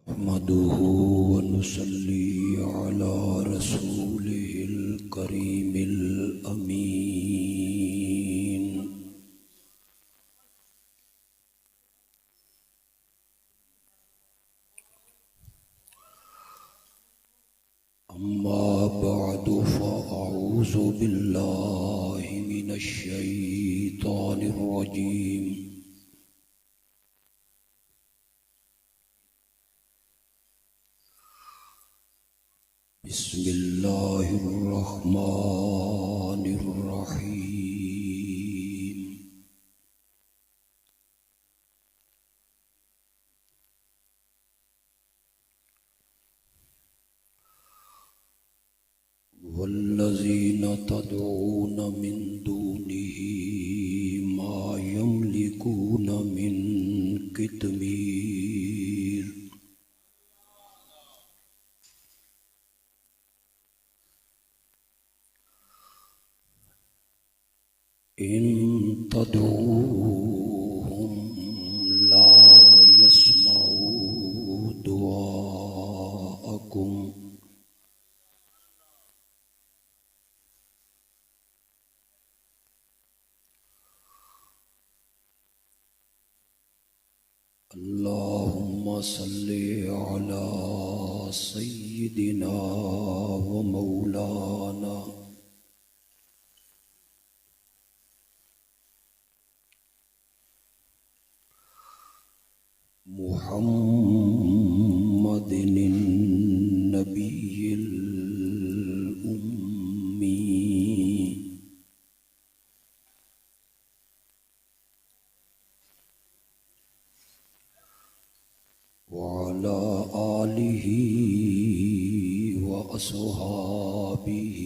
نحمده ونصلي على رسوله الكريم الأمين. أما بعد فأعوذ بالله من الشيطان الرجيم. بسم الله الرحمن الرحيم. والذين تدعون من دونه ما يملكون من قطمير. إن تدعوهم لا يسمعوا دعاءكم اللهم صل على سيدنا ومولانا محمد النبي الأمي وعلى آله وأصحابه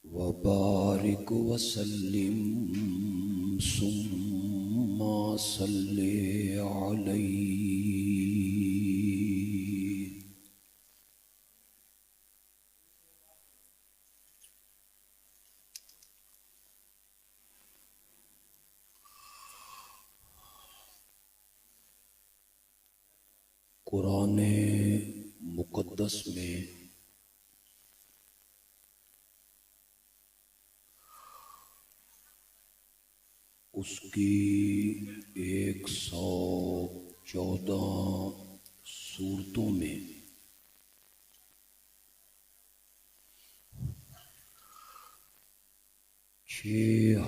وبارك وسلم ثم صل عليه. قرآن مقدس میں اس کی 114 سورتوں میں چھ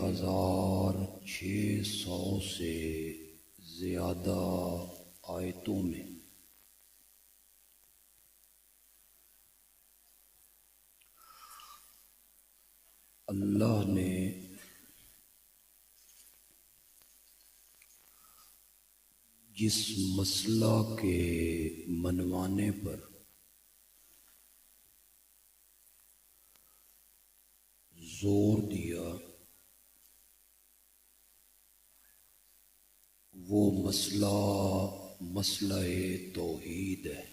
ہزار 600 سے زیادہ آیتوں میں اللہ نے جس مسئلہ کے منوانے پر زور دیا وہ مسئلہ توحید ہے.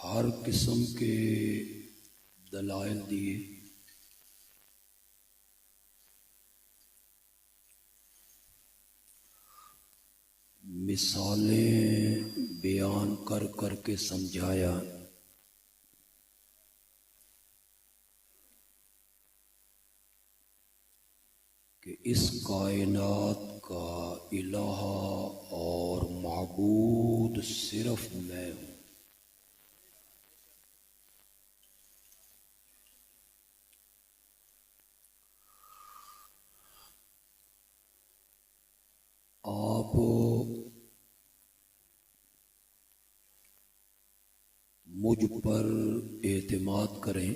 ہر قسم کے دلائل دیے، مثالیں بیان کر کر کے سمجھایا کہ اس کائنات کا الہ اور معبود صرف میں ہوں. آپ مجھ پر اعتماد کریں،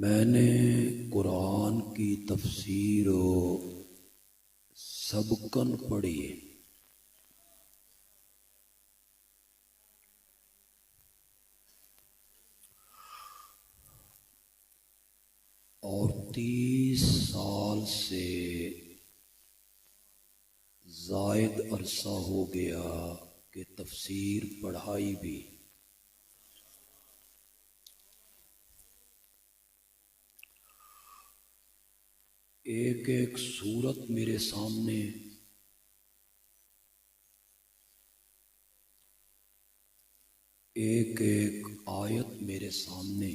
میں نے قرآن کی تفسیر سبقاً پڑھی ہے. اور 30 سال سے زائد عرصہ ہو گیا کہ تفسیر پڑھائی بھی، ایک ایک صورت میرے سامنے ایک ایک آیت میرے سامنے،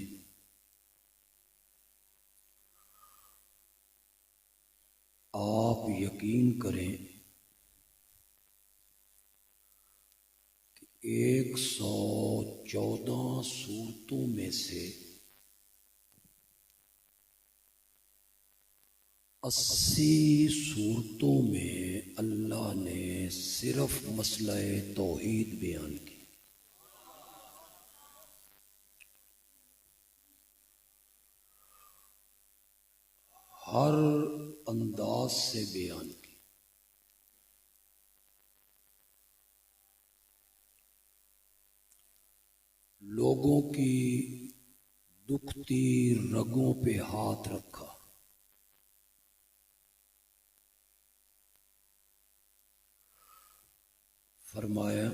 آپ یقین کریں کہ 114 صورتوں میں سے 80 صورتوں میں اللہ نے صرف مسئلہ توحید بیان کی، ہر انداز سے بیان کی۔ لوگوں کی دکھتی رگوں پہ ہاتھ رکھا، فرمایا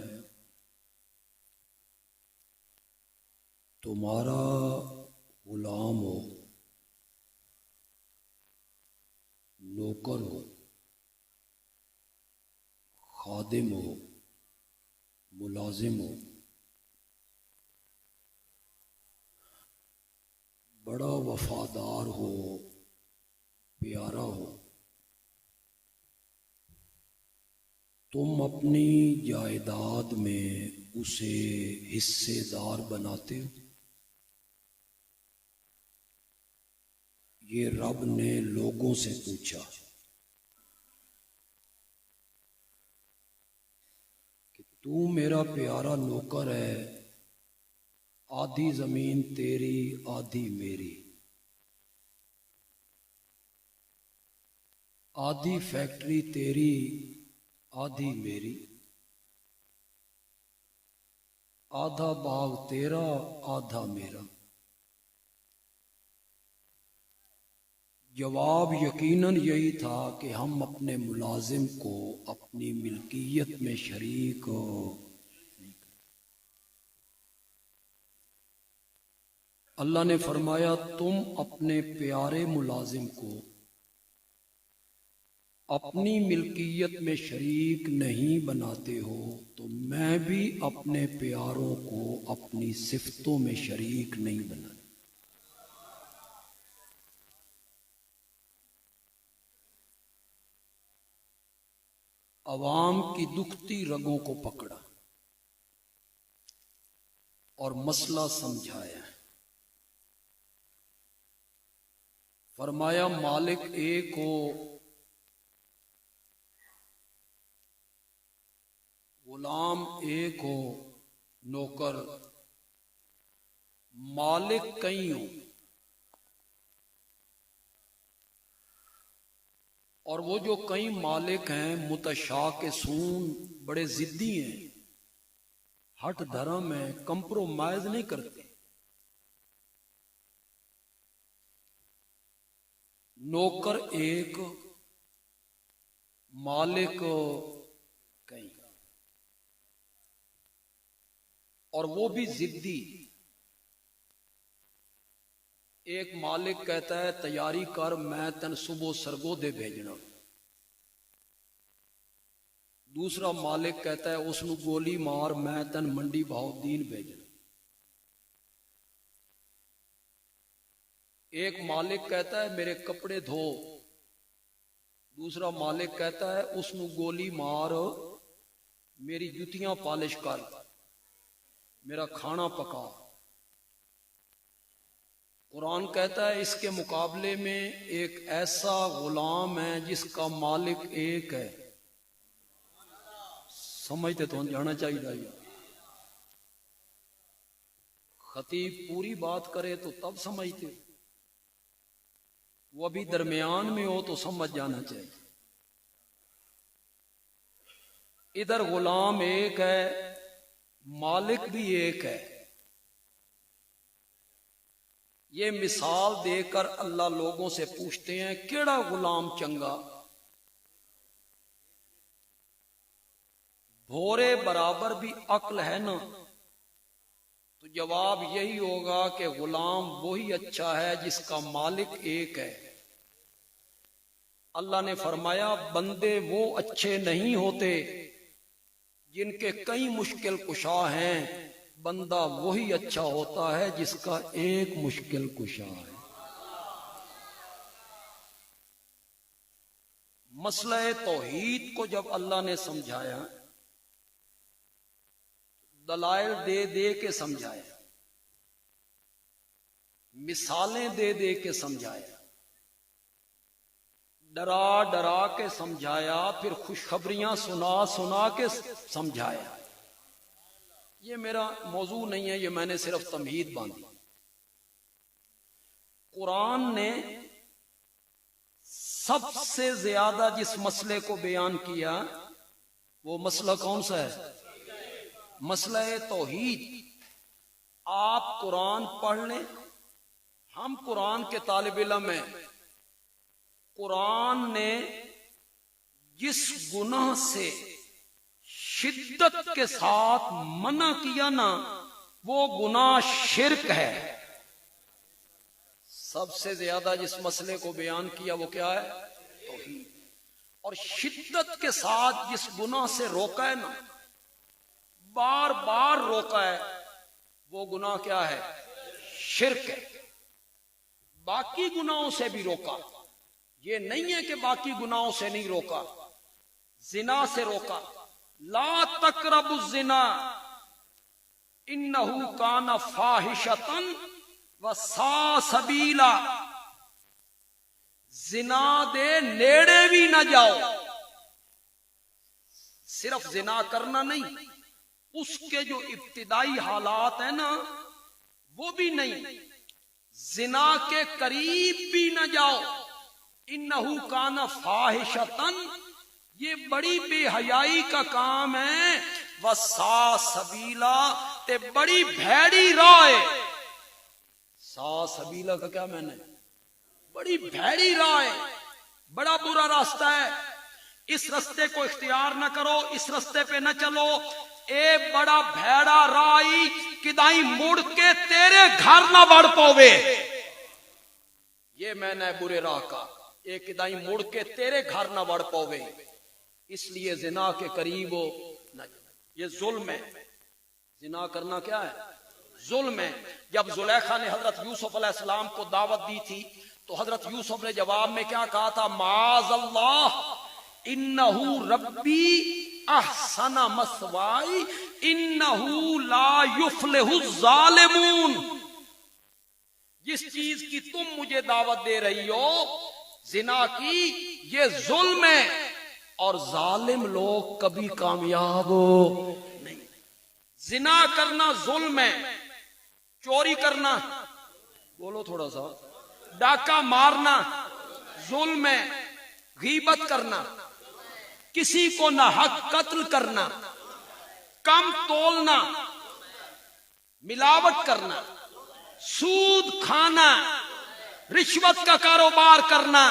تمہارا غلام ہو، نوکر ہو، خادم ہو، ملازم ہو، بڑا وفادار ہو، پیارا ہو، تم اپنی جائیداد میں اسے حصے دار بناتے ہو؟ یہ رب نے لوگوں سے پوچھا کہ تو میرا پیارا نوکر ہے، آدھی زمین تیری آدھی میری، آدھی فیکٹری تیری آدھی میری، آدھا باغ تیرا آدھا میرا۔ جواب یقیناً یہی تھا کہ ہم اپنے ملازم کو اپنی ملکیت میں شریک اللہ نے فرمایا تم اپنے پیارے ملازم کو اپنی ملکیت میں شریک نہیں بناتے ہو تو میں بھی اپنے پیاروں کو اپنی صفتوں میں شریک نہیں بناتا۔ عوام کی دکھتی رگوں کو پکڑا اور مسئلہ سمجھایا، فرمایا مالک ایک ہو، غلام ایک ہو، نوکر، مالک کئی ہوں، اور وہ جو کئی مالک ہیں متشاکسون، بڑے ضدی ہیں، ہٹ دھرم ہیں، کمپرومائز نہیں کرتے۔ نوکر ایک، مالک کئی، اور وہ بھی ضدی۔ ایک مالک کہتا ہے تیاری کر، میں تن صبح سرگودے بھیجنا، دوسرا مالک کہتا ہے اس نو گولی مار، میں تن منڈی بہاؤدین بھیجنا۔ ایک مالک کہتا ہے میرے کپڑے دھو، دوسرا مالک کہتا ہے اس نو گولی مار، میری جتیاں پالش کر، میرا کھانا پکا۔ قرآن کہتا ہے اس کے مقابلے میں ایک ایسا غلام ہے جس کا مالک ایک ہے۔ سمجھتے تو جانا چاہیے، خطیب پوری بات کرے تو تب سمجھتے، وہ ابھی درمیان میں ہو تو سمجھ جانا چاہیے۔ ادھر غلام ایک ہے، مالک بھی ایک ہے۔ یہ مثال دے کر اللہ لوگوں سے پوچھتے ہیں کیڑا غلام چنگا؟ بھورے برابر بھی عقل ہے نا، تو جواب یہی ہوگا کہ غلام وہی اچھا ہے جس کا مالک ایک ہے۔ اللہ نے فرمایا بندے وہ اچھے نہیں ہوتے جن کے کئی مشکل کشا ہیں، بندہ وہی اچھا ہوتا ہے جس کا ایک مشکل کشا ہے۔ مسئلہ توحید کو جب اللہ نے سمجھایا، دلائل دے دے کے سمجھایا، مثالیں دے دے کے سمجھایا، ڈرا ڈرا کے سمجھایا، پھر خوشخبریاں سنا سنا کے سمجھایا۔ یہ میرا موضوع نہیں ہے، یہ میں نے صرف تمہید باندھی۔ قرآن نے سب سے زیادہ جس مسئلے کو بیان کیا وہ مسئلہ کون سا ہے؟ مسئلہ توحید۔ آپ قرآن پڑھ لیں، ہم قرآن کے طالب علم ہیں، قرآن نے جس گناہ سے شدت کے ساتھ منع کیا نا، وہ گناہ شرک ہے۔ سب سے زیادہ جس مسئلے کو بیان کیا وہ کیا ہے؟ توحید۔ اور شدت کے ساتھ جس گناہ سے روکا ہے نا، بار بار روکا ہے، وہ گناہ کیا ہے؟ شرک ہے۔ باقی گناہوں سے بھی روکا، یہ نہیں ہے کہ باقی گناہوں سے نہیں روکا۔ زنا سے روکا، لا تقربوا الزنا انہ کان فاحشۃ وساء سبیلا۔ زنا دے نیڑے بھی نہ جاؤ۔ صرف زنا کرنا نہیں، اس کے جو ابتدائی حالات ہیں نا وہ بھی نہیں، زنا کے قریب بھی نہ جاؤ۔ انہو کان فاحشۃ، یہ بڑی بے حیائی کا کام ہے، وساء سبیلا، تے بڑی بھیڑی راہ ہے۔ سا سبیلا کا کیا معنی ہے؟ بڑی بھیڑی راہ ہے، بڑا برا راستہ ہے، اس رستے کو اختیار نہ کرو، اس رستے پہ نہ چلو۔ اے بڑا بھیڑا رائی کدائی مڑ کے تیرے گھر نہ بڑھ پاوے، یہ معنی ہے برے راہ کا، اے کدائی مڑ کے تیرے گھر نہ بڑھ پاوے، اس لیے زنا کے قریب ہو نہ۔ یہ ظلم ہے، زنا کرنا کیا ہے؟ ظلم ہے۔ جب زلیخا نے حضرت یوسف علیہ السلام کو دعوت دی تھی تو حضرت یوسف نے جواب میں کیا کہا تھا؟ معاذ اللہ انہو ربی احسن مثوائی انہو لا یفلح الظالمون۔ جس چیز کی تم مجھے دعوت دے رہی ہو، زنا کی، یہ ظلم ہے، اور ظالم لوگ کبھی کامیاب نہیں۔ زنا کرنا ظلم ہے، چوری کرنا، بولو تھوڑا سا، ڈاکہ مارنا ظلم ہے، غیبت کرنا، کسی کو نہ حق قتل کرنا، کم تولنا، ملاوٹ کرنا، سود کھانا، رشوت کا کاروبار کرنا،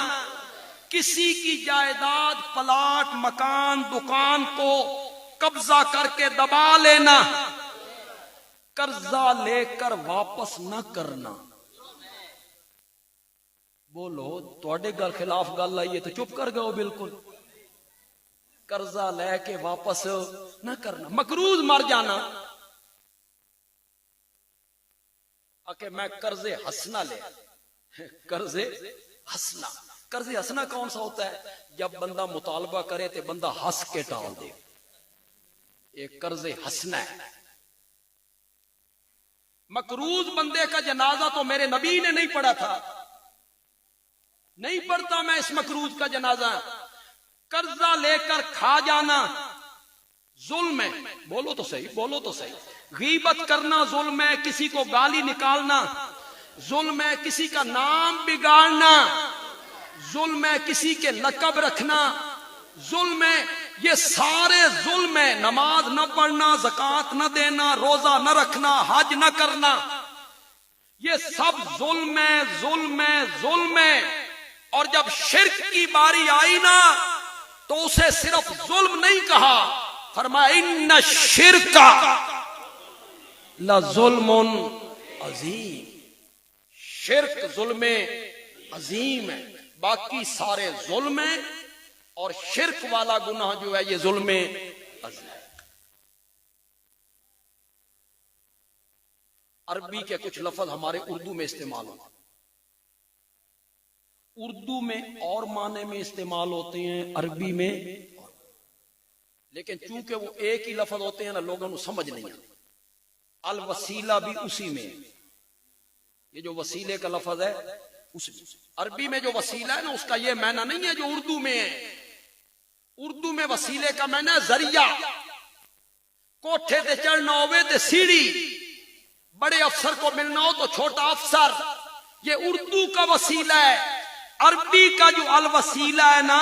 کسی کی جائیداد، پلاٹ، مکان، دکان کو قبضہ کر کے دبا لینا، قرضہ لے کر واپس نہ کرنا۔ بولو تواڈے گل خلاف گل آئی ہے تو چپ کر گئے ہو بالکل۔ قرضہ لے کے واپس نہ کرنا، مقروض مر جانا، کہ میں قرض ہنسنا لے، قرض ہنسنا، قرض ہنسنا کون سا ہوتا ہے؟ جب بندہ مطالبہ کرے تو بندہ ہنس کے ٹال دے، ایک قرض ہنسنا ہے۔ مقروض بندے کا جنازہ تو میرے نبی نے نہیں پڑھا تھا، نہیں پڑھتا میں اس مقروض کا جنازہ۔ قرضہ لے کر کھا جانا ظلم ہے، بولو تو صحیح، بولو تو صحیح۔ غیبت کرنا ظلم ہے، کسی کو گالی نکالنا ظلم ہے، کسی کا نام بگاڑنا ظلم ہے، کسی کے لقب رکھنا ظلم ہے، یہ سارے ظلم ہے۔ نماز نہ پڑھنا، زکوٰۃ نہ دینا، روزہ نہ رکھنا، حج نہ کرنا، یہ سب ظلم ہے، ظلم ہے، ظلم ہے۔ اور جب شرک کی باری آئی نا تو اسے صرف ظلم نہیں کہا، فرمایا ان الشرک لظلم عظیم، شرک ظلم عظیم ہے، باقی سارے ظلم ہیں اور شرک والا گناہ جو ہے یہ ظلم عظیم ہے۔ عربی کے کچھ لفظ ہمارے اردو میں استعمال ہوتے ہیں، اردو میں اور معنی میں استعمال ہوتے ہیں، عربی میں، لیکن چونکہ وہ ایک ہی لفظ ہوتے ہیں نا، لوگوں کو سمجھ نہیں آتا۔ الوسیلہ بھی اسی میں، یہ جو وسیلے کا لفظ ہے اسی میں۔ عربی میں جو وسیلہ ہے نا اس کا یہ معنی نہیں ہے جو اردو میں ہے۔ اردو میں وسیلے کا معنی ہے ذریعہ، کوٹھے تے چڑھنا ہوئے تے سیڑھی، بڑے افسر کو ملنا ہو تو چھوٹا افسر، یہ اردو کا وسیلہ ہے۔ عربی کا جو الوسیلہ ہے نا،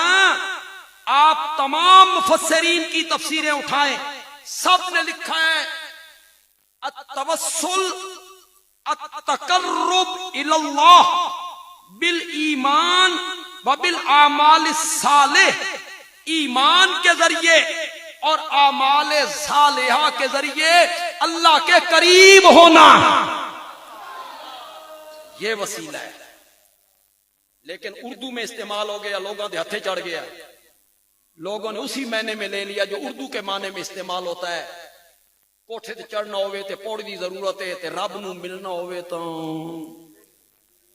آپ تمام مفسرین کی تفسیریں اٹھائیں، سب نے لکھا ہے التوسل التقرب الی اللہ بالایمان وبالاعمال الصالح، ایمان کے ذریعے اور اعمال صالحہ کے ذریعے اللہ کے قریب ہونا، یہ وسیلہ ہے۔ لیکن اردو میں استعمال ہو گیا، لوگوں کے ہتھے چڑھ گیا، لوگوں نے اسی معنی میں لے لیا جو اردو کے معنی میں استعمال ہوتا ہے۔ کوٹھے تے چڑھنا ہوئے تے پوڑ دی ضرورت ہے، تے رب نو ملنا ہوئے تو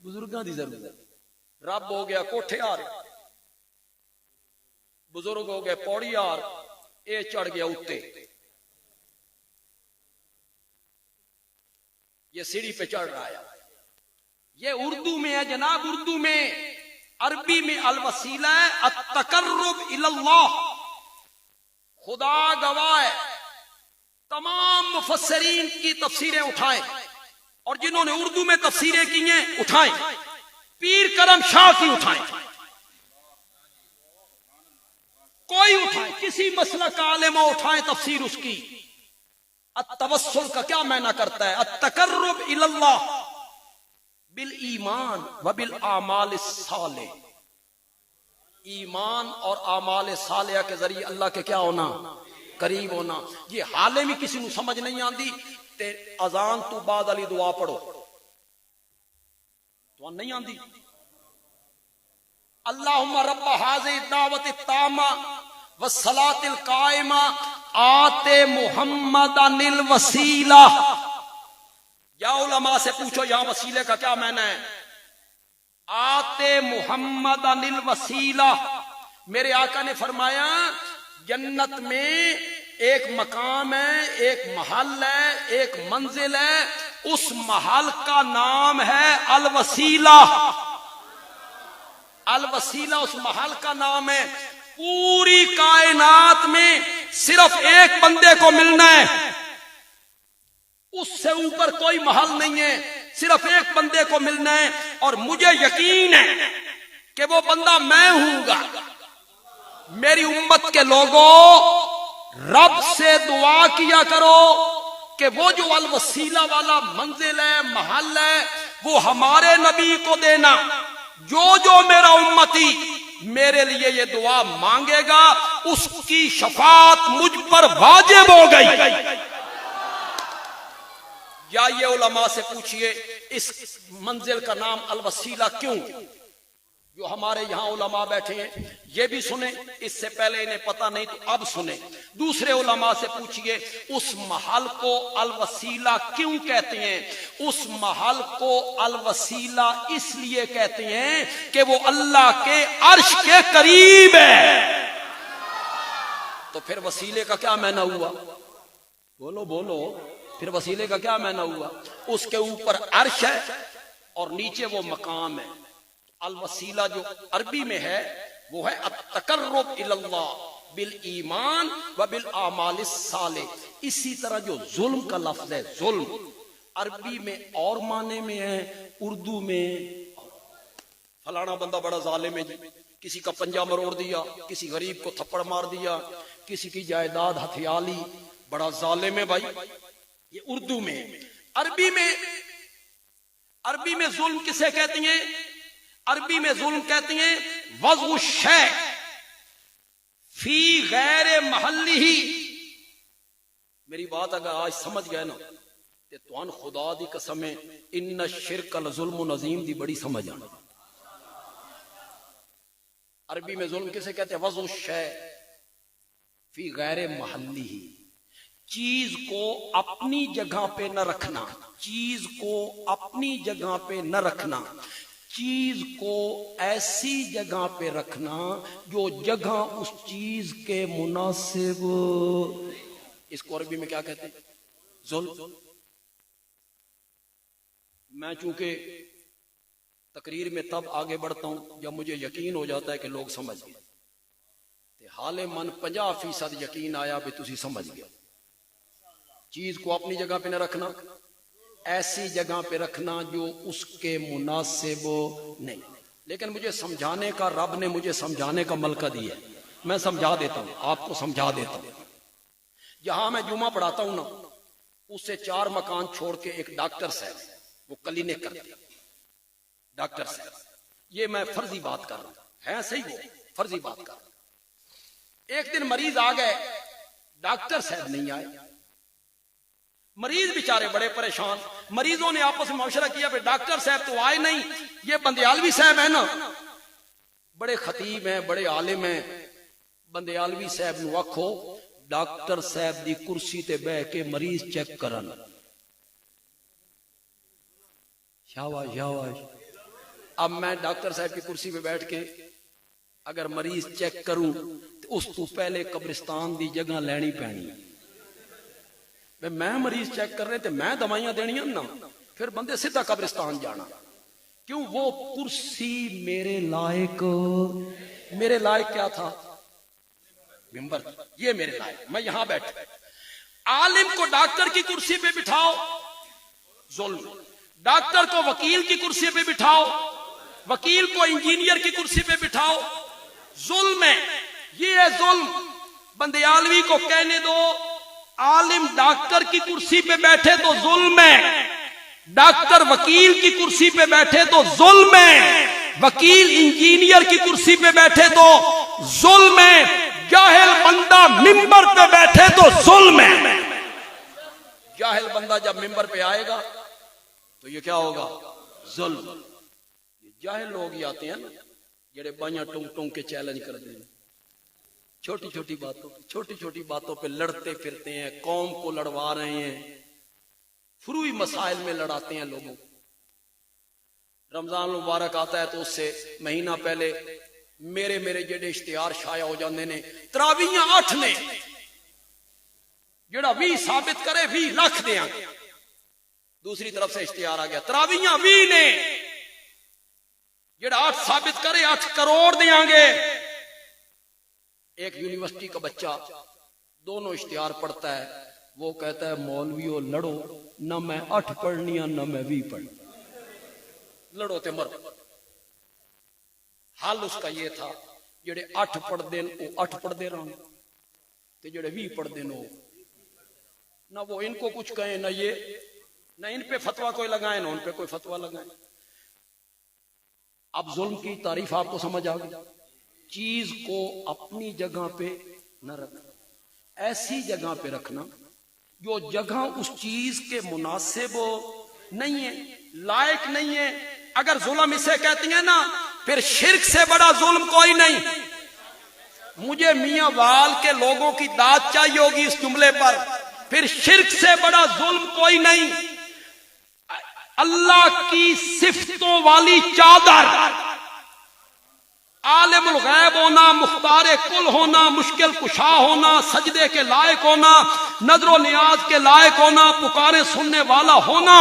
بزرگاں دی ضرورت ہے۔ رب ہو گیا کوٹھے آر، بزرگ ہو گئے پوڑی آر، اے چڑھ گیا اتے، یہ سیڑھی پہ چڑھ رہا ہے۔ یہ اردو میں ہے جناب، اردو میں۔ عربی میں الوسیلہ ہے التقرب الی اللہ، خدا گواہ ہے، تمام مفسرین کی تفسیریں اٹھائیں اور جنہوں نے اردو میں تفسیریں کی ہیں اٹھائیں، پیر کرم شاہ کی اٹھائیں، کوئی اٹھائیں، کسی مسلک کا عالم اٹھائیں تفسیر اس کی۔ التوسل کا کیا معنی کرتا ہے؟ التقرب الی اللہ بالایمان وبالاعمال الصالح، ایمان اور اعمال صالحہ کے ذریعے اللہ کے کیا ہونا؟ قریب ہونا۔ یہ حالے میں کسی کو سمجھ نہیں آندی تے اذان تو بعد علی دعا پڑھو تو نہیں آندی، اللہم رب هذه الدعوة التامة والصلاة القائمة آت محمدا الوسیلہ۔ یا علماء سے پوچھو یہاں وسیلے کا کیا معنی ہے؟ آتے محمد الوسیلہ، میرے آقا نے فرمایا جنت میں ایک مقام ہے، ایک محل ہے، ایک منزل ہے، اس محل کا نام ہے الوسیلہ۔ الوسیلہ اس محل کا نام ہے۔ پوری کائنات میں صرف ایک بندے کو ملنا ہے، اس سے اوپر کوئی محل نہیں ہے، صرف ایک بندے کو ملنا ہے، اور مجھے یقین ہے کہ وہ بندہ میں ہوں گا۔ میری امت کے لوگوں، رب سے دعا کیا کرو کہ وہ جو الوسیلہ والا منزل ہے، محل ہے، وہ ہمارے نبی کو دینا۔ جو میرا امتی میرے لیے یہ دعا مانگے گا اس کی شفاعت مجھ پر واجب ہو گئی۔ یا یہ علماء سے پوچھئے اس منزل کا نام الوسیلہ کیوں؟ جو ہمارے یہاں علماء بیٹھے ہیں یہ بھی سنیں، اس سے پہلے انہیں پتہ نہیں تو اب سنیں۔ دوسرے علماء سے پوچھئے اس محل کو الوسیلہ کیوں کہتے ہیں؟ اس محل کو الوسیلہ اس لیے کہتے ہیں کہ وہ اللہ کے عرش کے قریب ہے۔ تو پھر وسیلے کا کیا معنی ہوا؟ بولو، پھر وسیلے کا کیا معنی ہوا؟ اس کے اوپر عرش ہے اور نیچے وہ مقام ہے۔ الوسیلہ جو عربی میں ہے وہ ہے التقرب الی اللہ بالایمان وبالاعمال الصالح۔ اسی طرح جو ظلم کا لفظ ہے، ظلم عربی میں اور معنی میں ہے، اردو میں فلانا بندہ بڑا ظالم ہے جی، کسی کا پنجہ مروڑ دیا، کسی غریب کو تھپڑ مار دیا، کسی کی جائیداد ہتھیا لی، بڑا ظالم ہے بھائی، یہ اردو میں۔ عربی میں ظلم کسے کہتے ہیں؟ عربی میں ظلم کہتے ہیں وضع الشیء فی غیر محلہ میری بات اگر آج سمجھ گئے نا تے توان خدا دی قسم ہے ان الشرک لظلم عظیم دی بڑی سمجھ آنا. عربی میں ظلم کسے کہتے ہیں؟ وضع الشیء فی غیر محلی ہی، چیز کو اپنی جگہ پہ نہ رکھنا، چیز کو اپنی جگہ پہ نہ رکھنا، چیز کو ایسی جگہ پہ رکھنا جو جگہ اس چیز کے مناسب. اس کو عربی میں کیا کہتے ہیں؟ ظلم. میں چونکہ تقریر میں تب آگے بڑھتا ہوں جب مجھے یقین ہو جاتا ہے کہ لوگ سمجھ گئے. حال من 50% یقین آیا بھی تسی سمجھ گئے. چیز کو اپنی جگہ پہ نہ رکھنا، ایسی جگہ پہ رکھنا جو اس کے مناسب نہیں. لیکن مجھے سمجھانے کا، رب نے مجھے سمجھانے کا ملکہ دیا ہے، میں سمجھا دیتا ہوں، آپ کو سمجھا دیتا ہوں. جہاں میں جمعہ پڑھاتا ہوں نا، اس سے 4 مکان چھوڑ کے ایک ڈاکٹر صاحب، وہ کلینک کرتے ہیں. ڈاکٹر صاحب، یہ میں فرضی بات کر رہا ہوں، ہے صحیح، وہ فرضی بات کر رہا ہوں. ایک دن مریض آ گئے، ڈاکٹر صاحب نہیں آئے. مریض بیچارے بڑے پریشان. مریضوں نے آپس میں مشورہ کیا کہ ڈاکٹر صاحب تو آئے نہیں، یہ بندیالوی صاحب ہے نا، بڑے خطیب ہیں، بڑے عالم ہیں، بندیالوی صاحب نو آکھو ڈاکٹر صاحب دی کرسی تے بہ کے مریض چیک کرن. شاباش شاباش. اب میں ڈاکٹر صاحب کی کرسی پہ بیٹھ کے اگر مریض چیک کروں تو اس تو پہلے قبرستان دی جگہ لینی پینی. میں مریض چیک کر رہے تھے، میں دوائیاں دینیاں نا، پھر بندے سیدھا قبرستان جانا. کیوں؟ وہ کرسی میرے لائق، میرے لائق کیا تھا؟ ممبر. یہ میرے لائق، میں یہاں بیٹھا. عالم کو ڈاکٹر کی کرسی پہ بٹھاؤ، ظلم. ڈاکٹر کو وکیل کی کرسی پہ بٹھاؤ، وکیل کو انجینئر کی کرسی پہ بٹھاؤ، ظلم ہے. یہ ہے ظلم. بندیالوی کو کہنے دو عالم ڈاکٹر کی کرسی پہ بیٹھے تو ظلم ہے، ڈاکٹر وکیل کی کرسی پہ بیٹھے تو ظلم ہے، وکیل انجینئر کی کرسی پہ بیٹھے تو ظلم ہے، جاہل بندہ ممبر پہ بیٹھے تو ظلم ہے. جاہل بندہ جب ممبر پہ آئے گا تو یہ کیا ہوگا؟ ظلم. جاہل لوگ ہی آتے ہیں نا جڑے بائیاں ٹونگ ٹونگ کے چیلنج کر دیں، چھوٹی چھوٹی باتوں پہ لڑتے پھرتے ہیں، قوم کو لڑوا رہے ہیں، فروئی مسائل میں لڑاتے ہیں لوگوں. رمضان مبارک آتا ہے تو اس سے مہینہ پہلے میرے جڑے اشتہار شائع ہو جاندے نے، تراویحاں 8 نے، جڑا 20 ثابت کرے 20 لاکھ دیاں گے. دوسری طرف سے اشتہار آ گیا، تراویحاں 20 نے، جڑا 8 ثابت کرے 8 کروڑ دیاں گے. ایک یونیورسٹی کا بچہ دونوں اشتہار پڑھتا ہے، وہ کہتا ہے مولویوں لڑو، نہ میں 8 پڑھنی ہے نہ میں 20 پڑھنی، لڑو تے مرو. حال اس کا یہ تھا جڑے 8 پڑھ دیں وہ 8 پڑھ دے رہا تے جڑے 20 پڑھ دیں نہ وہ ان کو کچھ کہیں، نہ یہ، نہ ان پہ فتویٰ کوئی لگائیں نہ ان پہ کوئی فتویٰ لگائیں. اب ظلم کی تعریف آپ کو سمجھ آ گئی. چیز کو اپنی جگہ پہ نہ رکھنا، ایسی جگہ پہ رکھنا جو جگہ اس چیز کے مناسب نہیں ہے، لائق نہیں ہے. اگر ظلم اسے کہتی ہیں نا، پھر شرک سے بڑا ظلم کوئی نہیں. مجھے میاں وال کے لوگوں کی داد چاہیے ہوگی اس جملے پر، پھر شرک سے بڑا ظلم کوئی نہیں. اللہ کی صفتوں والی چادر، عالم الغیب ہونا، مختار کل ہونا، مشکل کشا ہونا، سجدے کے لائق ہونا، نظر و نیاز کے لائق ہونا، پکارے سننے والا ہونا،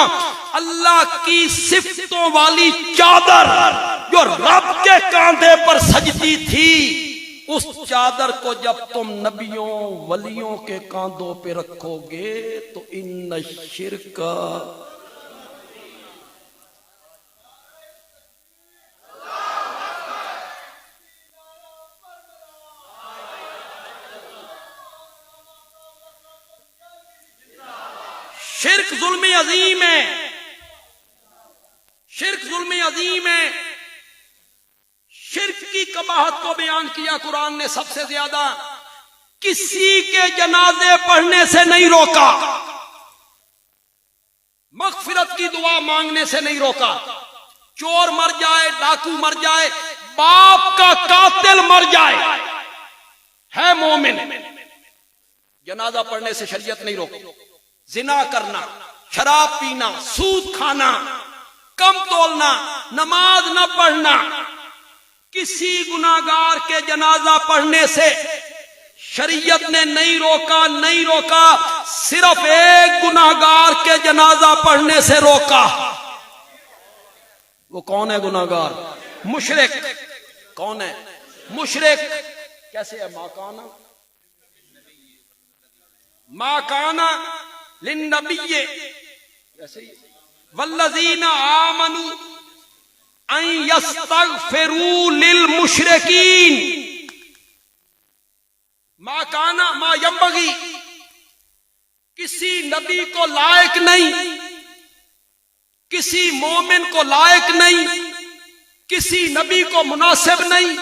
اللہ کی صفتوں والی چادر جو رب کے کاندھے پر سجتی تھی، اس چادر کو جب تم نبیوں ولیوں کے کاندھوں پہ رکھو گے تو ان شرک شرک ظلم عظیم ہے. شرک ظلم عظیم ہے. شرک کی قباحت کو بیان کیا قرآن نے سب سے زیادہ. کسی کے جنازے پڑھنے سے نہیں روکا، مغفرت کی دعا مانگنے سے نہیں روکا. چور مر جائے، ڈاکو مر جائے، باپ کا قاتل مر جائے، ہے مومن، جنازہ پڑھنے سے شریعت نہیں روکی. زنا کرنا، شراب پینا، سود کھانا، کم تولنا، نماز نہ پڑھنا، کسی گناہگار کے جنازہ پڑھنے سے شریعت نے نہیں روکا، نہیں روکا. صرف ایک گناہگار کے جنازہ پڑھنے سے روکا. وہ کون ہے گناہگار؟ مشرک. کون ہے مشرک؟ کیسے ہے؟ ما کانا للنبی والذین آمنوا ان یستغفروا للمشرکین. ما کانا ما ینبغی، کسی نبی کو لائق نہیں، کسی مومن کو لائق نہیں، کسی نبی کو مناسب نہیں،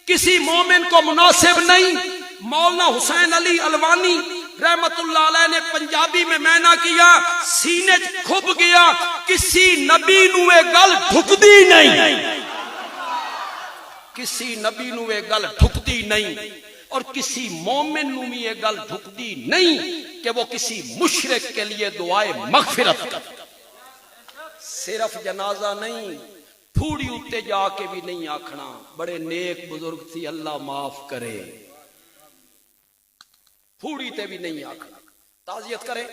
کسی مومن کو مناسب نہیں. مولانا حسین علی الوانی رحمت اللہ علیہ نے پنجابی میں مینا کیا، سینے کھب گیا، کسی نبی نو اے گل ڈھکدی نہیں، کسی نبی نو اے گل ڈھکدی نہیں، اور کسی مومن نو بھی یہ گل ڈھکدی نہیں کہ وہ کسی مشرک کے لیے دعائے مغفرت کرے. صرف جنازہ نہیں، پھوڑی اتے جا کے بھی نہیں آکھنا بڑے نیک بزرگ تھی اللہ معاف کرے، پھوڑی تے بھی نہیں آکھنا. تعزیت کرے،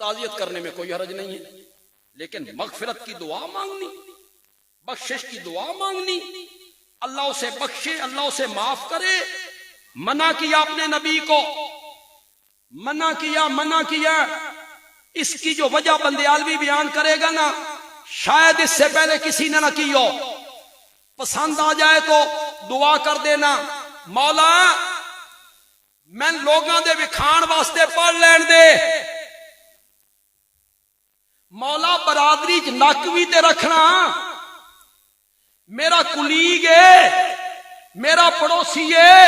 تعزیت کرنے میں کوئی حرج نہیں ہے، لیکن مغفرت کی دعا مانگنی، بخشش کی دعا مانگنی، اللہ اسے بخشے، اللہ اسے معاف کرے. منع کیا اپنے نبی کو، منع کیا. اس کی جو وجہ بندیالوی بیان کرے گا نا، شاید اس سے پہلے کسی نے نہ کی ہو. پسند آ جائے تو دعا کر دینا، مولا میں لوگاں دے وکھان واسطے پڑھ لین دے، مولا برادری چ نک بھی تے رکھنا، میرا کلیگ ہے، میرا پڑوسی ہے،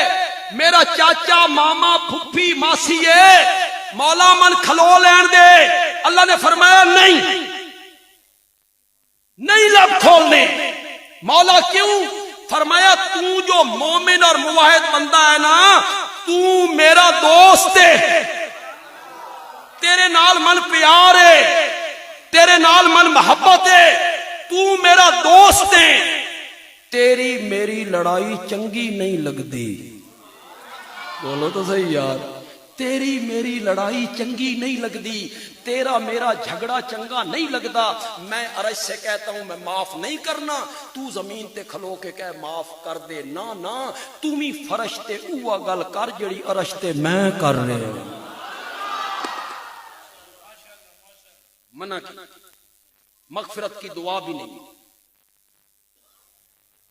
میرا چاچا ماما پھپھی ماسی ہے، مولا من کھلو لین دے. اللہ نے فرمایا نہیں لب کھولنے. مولا کیوں؟ فرمایا تو جو مومن اور موحد بندہ ہے نا، تو میرا دوست ہے، تیرے نال من پیار ہے، تیرے نال من محبت ہے، تو میرا دوست ہے، تیری میری لڑائی چنگی نہیں لگدی. بولو تو صحیح یار، تیری میری لڑائی چنگی نہیں لگدی، تیرا میرا جھگڑا چنگا نہیں لگدا. میں عرش سے کہتا ہوں میں معاف نہیں کرنا، تو زمین تے کھلو کے کہہ معاف کر دے. نا تو بھی فرش تے اوہ گل کر جڑی عرش تے میں کر رہے ہوں. منع کی، مغفرت کی دعا بھی نہیں.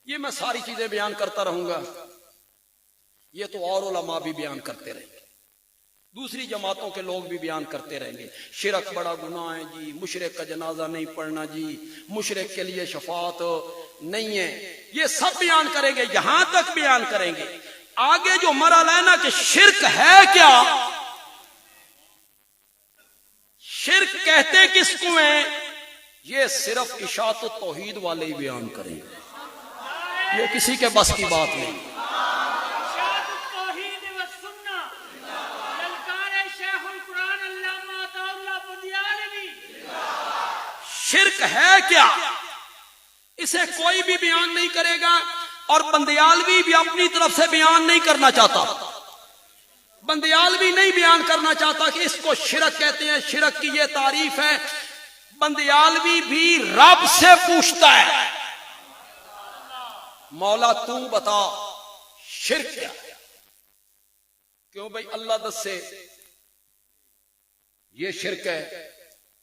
یہ میں ساری چیزیں بیان کرتا رہوں گا، یہ تو اور علماء بھی بیان کرتے رہیں گے، دوسری جماعتوں کے لوگ بھی بیان کرتے رہیں گے. شرک بڑا گناہ ہے جی، مشرک کا جنازہ نہیں پڑھنا جی، مشرک کے لیے شفاعت نہیں ہے، یہ سب بیان کریں گے، یہاں تک بیان کریں گے. آگے جو مرحلہ ہے نا کہ شرک ہے کیا، شرک کہتے کس کو ہیں، یہ صرف اشاعت توحید والے ہی بیان کریں گے، یہ کسی کے بس کی بات نہیں. شرک ہے کیا، اسے کوئی بھی بیان نہیں کرے گا، اور بندیالوی بھی اپنی طرف سے بیان نہیں کرنا چاہتا. بندیالوی نہیں بیان کرنا چاہتا کہ اس کو شرک کہتے ہیں، شرک کی یہ تعریف ہے. بندیالوی بھی رب سے پوچھتا ہے، مولا تو بتا شرک کیا. کیوں بھائی اللہ دس سے یہ شرک ہے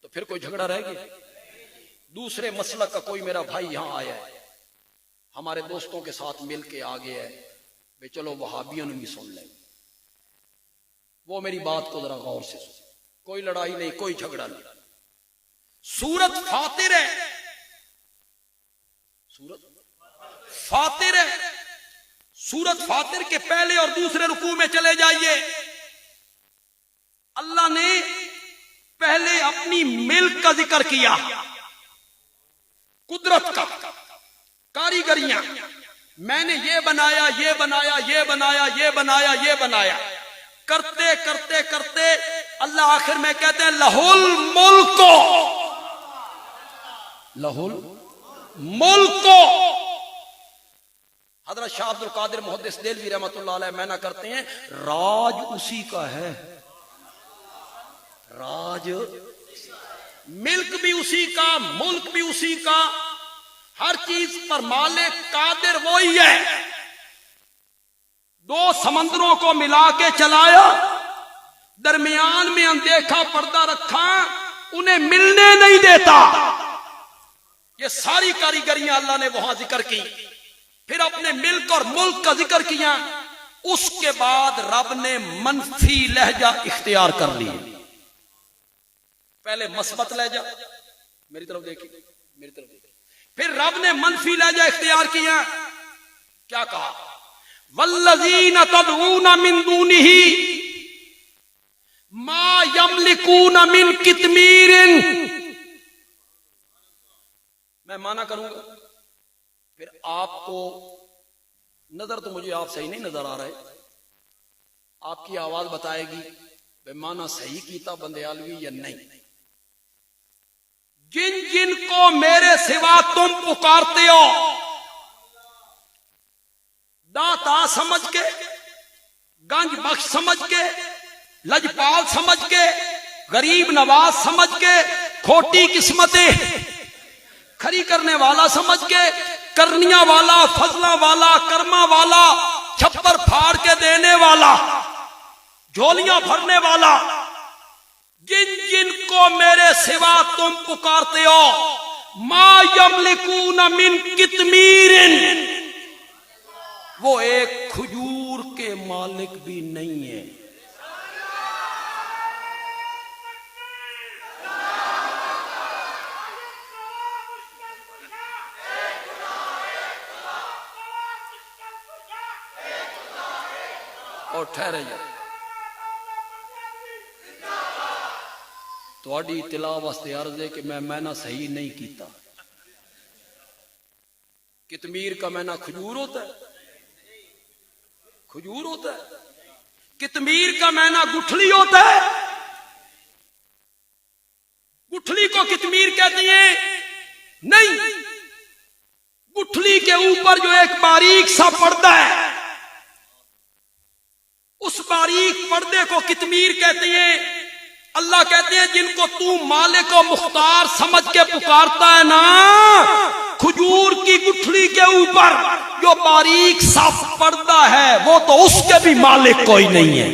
تو پھر کوئی جھگڑا رہ گیا. دوسرے مسلک کا کوئی میرا بھائی یہاں آیا ہے، ہمارے دوستوں کے ساتھ مل کے آ گیا ہے، بھئی چلو وہابیوں نے بھی سن لیں، وہ میری بات کو ذرا غور سے سن. کوئی لڑائی نہیں، کوئی جھگڑا نہیں. سورت فاطر ہے، سورت فاطر ہے، سورت فاتر کے پہلے اور دوسرے رکوع میں چلے جائیے. اللہ نے پہلے اپنی ملک کا ذکر کیا، قدرت کا، کاریگریاں. میں نے یہ بنایا، یہ بنایا، یہ بنایا، یہ بنایا، یہ بنایا. کرتے کرتے کرتے اللہ آخر میں کہتے ہیں لہل ملک، لہل ملک. حضرت شاہ عبد القادر محدث دہلوی رحمۃ اللہ علیہ میں نہ کرتے ہیں راج اسی کا ہے، راج، ملک بھی اسی کا، ملک بھی اسی کا، ہر چیز پر مالک قادر وہی ہے. دو سمندروں کو ملا کے چلایا، درمیان میں اندیکھا پردہ رکھا، انہیں ملنے نہیں دیتا. یہ ساری کاریگریاں اللہ نے وہاں ذکر کی. پھر اپنے ملک اور ملک کا ذکر کیا. اس کے بعد رب نے منفی لہجہ اختیار کر لی. پہلے مثبت لہجہ، میری طرف دیکھیں، میری طرف دیکھیں. پھر رب نے منفی لہجہ اختیار کیا. کیا کہا؟ والذین تدعون من دونہ ما یملکون من قطمیر. میں مانا کروں گا، پھر آپ کو نظر تو مجھے آپ صحیح نہیں نظر آ رہے، آپ کی آواز بتائے گی بے مانا صحیح کیتا بندیالوی یا نہیں. جن جن کو میرے سوا تم پکارتے ہو، داتا سمجھ کے، گنج بخش سمجھ کے، لجپال سمجھ کے، غریب نواز سمجھ کے، کھوٹی قسمتیں کھری کرنے والا سمجھ کے، کرنیاں والا، فضلہ والا، کرما والا، چھپر پھاڑ کے دینے والا، جھولیاں بھرنے والا، جن جن کو میرے سوا تم پکارتے ہو، ما یملکون من قطمیر، وہ ایک کھجور کے مالک بھی نہیں ہے. اور ٹھہرے جا، تھوڑی اطلاع واسطے عرض ہے کہ میں معنی صحیح نہیں کیتا. قطمیر کا معنی کھجور ہوتا ہے، کھجور ہوتا ہے. قطمیر کا معنی گٹھلی ہوتا ہے. گٹھلی کو قطمیر کہتے ہیں نہیں. گٹھلی کے اوپر جو ایک باریک سا پردہ ہے، اس باریک پردے کو قطمیر کہتے ہیں. اللہ کہتے ہیں جن کو تو مالک و مختار سمجھ کے پکارتا ہے نا، کھجور کی گٹھلی کے اوپر جو باریک سا پردہ ہے وہ تو اس کے بھی مالک کوئی نہیں ہے.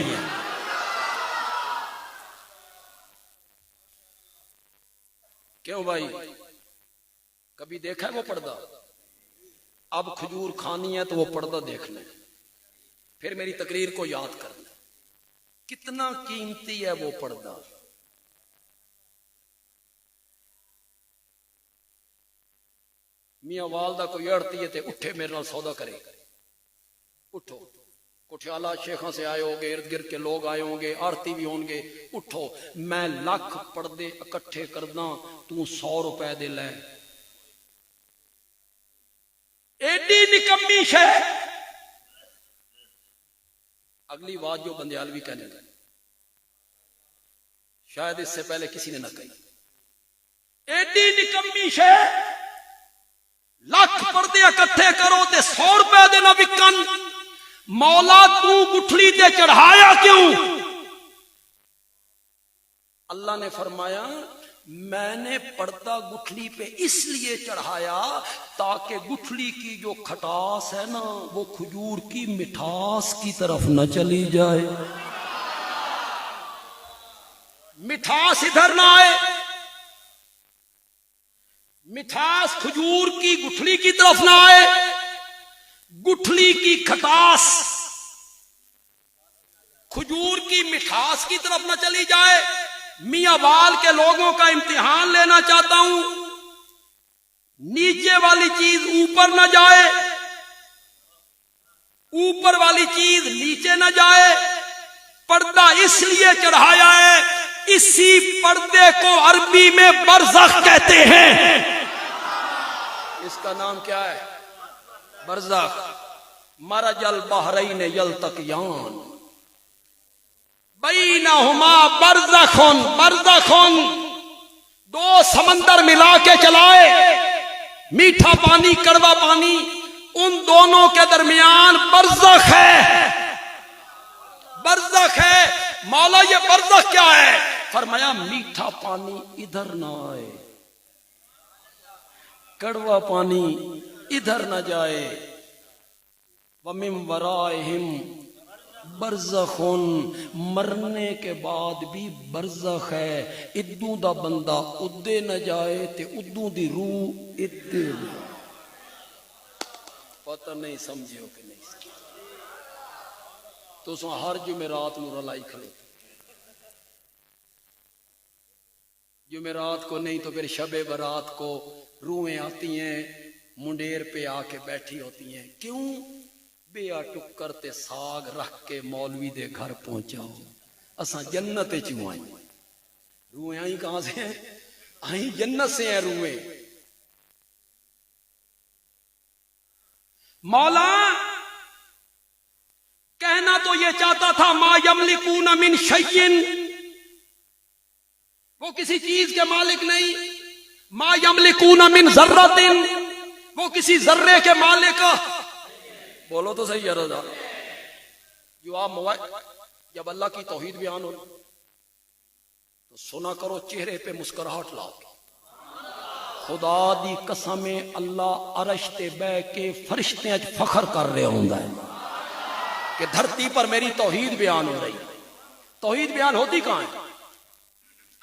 کیوں بھائی، کبھی دیکھا ہے وہ پردہ؟ اب کھجور کھانی ہے تو وہ پردہ دیکھ لیں، پھر میری تقریر کو یاد کر لیں. کتنا قیمتی ہے وہ پردہ. میاں والدہ کو یڑتی ہے تے اٹھے میرے نال سودا کرے. اٹھو، کٹھیالہ شیخاں سے آئے ہوں گے، ارد گرد کے لوگ آئے ہوں گے، آرتی بھی ہوں گے. اٹھو، میں لاکھ پردے اکٹھے کرداں، تو 100 روپے دے لے. ایڈی نکمی شے. اگلی بات جو بندیالوی کہنے لگا، شاید اس سے پہلے کسی نے نہ کہی. ایڈی نکمی شے، لاکھ پردے اکٹھے کرو تے 100 روپے دے نہ وکن. مولا تو گٹھلی تے چڑھایا کیوں؟ اللہ نے فرمایا میں نے پردہ گٹھلی پہ اس لیے چڑھایا تاکہ گٹھلی کی جو کھٹاس ہے نا وہ کھجور کی مٹھاس کی طرف نہ چلی جائے. مٹھاس ادھر نہ آئے، مٹھاس کھجور کی گٹھلی کی طرف نہ آئے، گٹھلی کی کھٹاس کھجور کی مٹھاس کی طرف نہ چلی جائے. میاں وال کے لوگوں کا امتحان لینا چاہتا ہوں، نیچے والی چیز اوپر نہ جائے. اوپر والی چیز نیچے نہ جائے، پردہ اس لیے چڑھایا ہے، اسی پردے کو عربی میں برزخ کہتے ہیں۔ اس کا نام کیا ہے؟ برزخ۔ مرج البحرین یلتقیان بینہما برزخ، برزخ دو سمندر ملا کے چلائے، میٹھا پانی کڑوا پانی، ان دونوں کے درمیان برزخ ہے، برزخ ہے۔ مولا یہ برزخ کیا ہے؟ فرمایا میٹھا پانی ادھر نہ آئے، کڑوا پانی ادھر نہ جائے۔ وَمِن وَرَائِهِمْ برزخون، مرنے کے بعد بھی برزخ ہے، ادوں دا بندہ ادے نہ جائے تے ادوں دی روح ادے نہ۔ پتہ نہیں سمجھو کہ نہیں سمجھو؟ تو سو ہر جمعرات نو رلائی کھڑے، جمعرات کو نہیں تو پھر شب برات کو روحیں آتی ہیں، منڈیر پہ آ کے بیٹھی ہوتی ہیں۔ کیوں؟ بیا ٹکر تے ساگ رکھ کے مولوی دے گھر پہنچاؤ، اساں جنت چوں آئیں۔ روحیں آئیں کہاں سے ہیں؟ آئیں جنت سے ہیں روحیں۔ مولا کہنا تو یہ چاہتا تھا ما یملکون من شیء، وہ کسی چیز کے مالک نہیں۔ ما یملکون من ذرۃ، وہ کسی ذرے کے مالک۔ بولو تو صحیح ہے رضا۔ جو آپ جب اللہ کی توحید بیان ہو تو سنا کرو، چہرے پہ مسکراہٹ لاؤ۔ خدا دی قسم اللہ عرش تے بہ کے فرشتے اج فخر کر رہے ہوندا ہے کہ دھرتی پر میری توحید بیان ہو رہی۔ توحید بیان ہوتی کہاں ہے؟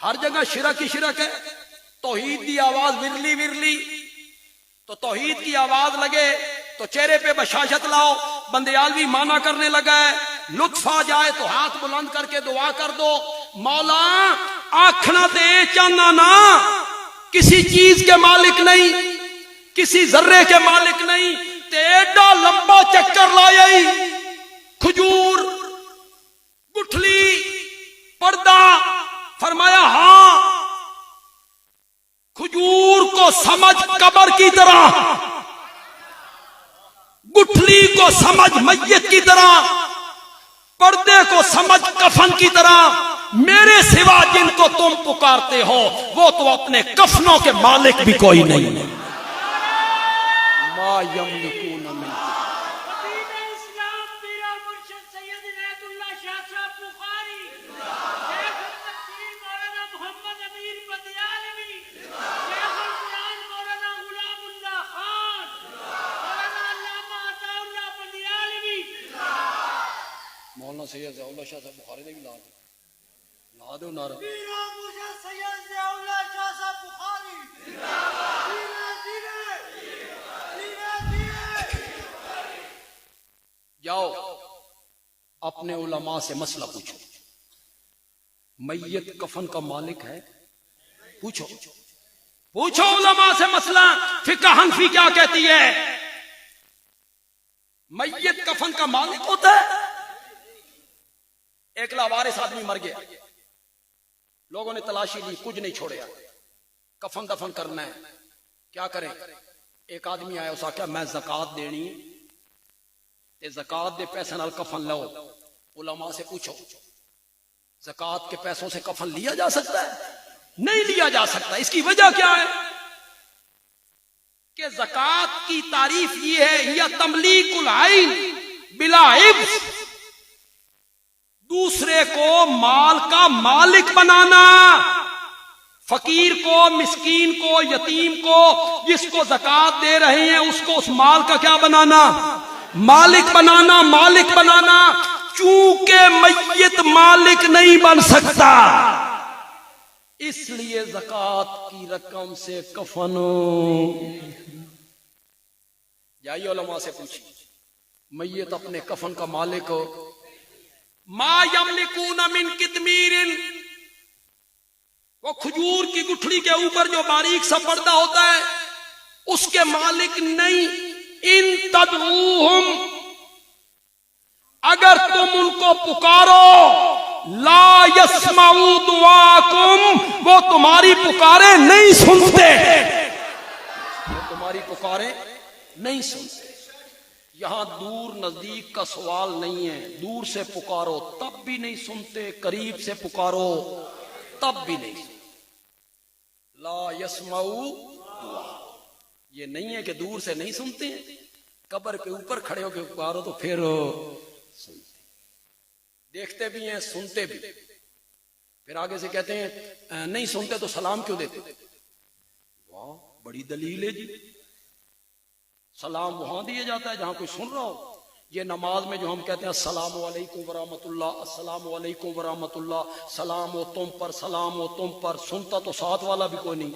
ہر جگہ شرک ہی شرک ہے۔ توحید کی آواز ورلی ورلی، تو توحید کی آواز لگے تو چہرے پہ بشاشت لاؤ، بندیالوی مانا کرنے لگا ہے، لطف آ جائے تو ہاتھ بلند کر کے دعا کر دو۔ مولا آکھنا تے چاہنا نا کسی چیز کے مالک نہیں، کسی ذرے کے مالک نہیں، تے ایڈا لمبا چکر لائی، کھجور، گٹھلی، پردہ۔ فرمایا ہاں، کھجور کو سمجھ قبر کی طرح، گٹھلی کو سمجھ میت کی طرح، پردے کو سمجھ کفن کی طرح۔ میرے سوا جن کو تم پکارتے ہو وہ تو اپنے کفنوں کے مالک بھی کوئی نہیں۔ ما یملکون من مولانا سید ضیاء اللہ شاہ صاحب بخاری نے بھی لا دو نعرہ۔ جاؤ اپنے علماء سے مسئلہ پوچھو، میت کفن کا مالک ہے؟ پوچھو پوچھو علماء سے مسئلہ۔ فقہ حنفی کیا کہتی ہے؟ میت کفن کا مالک ہوتا ہے؟ ایک لاوارث آدمی مر گیا، لوگوں نے تلاشی لی، کچھ نہیں چھوڑیا، کفن دفن کرنا ہے، کیا کریں؟ ایک آدمی آیا، اس آکھیا میں زکات دینی تے زکات دے پیسے نال کفن لو۔ علماء سے پوچھو زکات کے پیسوں سے کفن لیا جا سکتا ہے؟ نہیں لیا جا سکتا۔ اس کی وجہ کیا ہے؟ کہ زکات کی تعریف یہ ہے یا تملیک العین بلا عبس، دوسرے کو مال کا مالک بنانا، فقیر کو، مسکین کو، یتیم کو، جس کو زکات دے رہے ہیں اس کو اس مال کا کیا بنانا؟ مالک بنانا، مالک بنانا۔ چونکہ میت مالک نہیں بن سکتا اس لیے زکات کی رقم سے کفن۔ جائیے علماء سے پوچھیں، میت اپنے کفن کا مالک ہو۔ ما یملکون من قطمیر، وہ کھجور کی گٹھلی کے اوپر جو باریک سا پردہ ہوتا ہے اس کے مالک نہیں۔ ان تدعوہم، اگر تم ان کو پکارو لا یسمعوا دعاکم، وہ تمہاری پکارے نہیں سنتے، وہ تمہاری پکارے نہیں سنتے۔ یہاں دور نزدیک کا سوال نہیں ہے، دور سے پکارو تب بھی نہیں سنتے، قریب سے پکارو تب بھی نہیں سنتے۔ لا یسمعوا دعا، یہ نہیں ہے کہ دور سے نہیں سنتے ہیں، قبر کے اوپر کھڑے ہو کے پکارو تو پھر سنتے، دیکھتے بھی ہیں سنتے بھی۔ پھر آگے سے کہتے ہیں نہیں سنتے تو سلام کیوں دیتے؟ واہ بڑی دلیل ہے جی، سلام وہاں دیا جاتا ہے جہاں کوئی سن رہا ہو۔ یہ نماز میں جو ہم کہتے ہیں السلام علیکم ورحمۃ اللہ، السلام علیکم ورحمۃ اللہ، سلام ہو تم پر، سلام ہو تم پر، سنتا تو ساتھ والا بھی کوئی نہیں،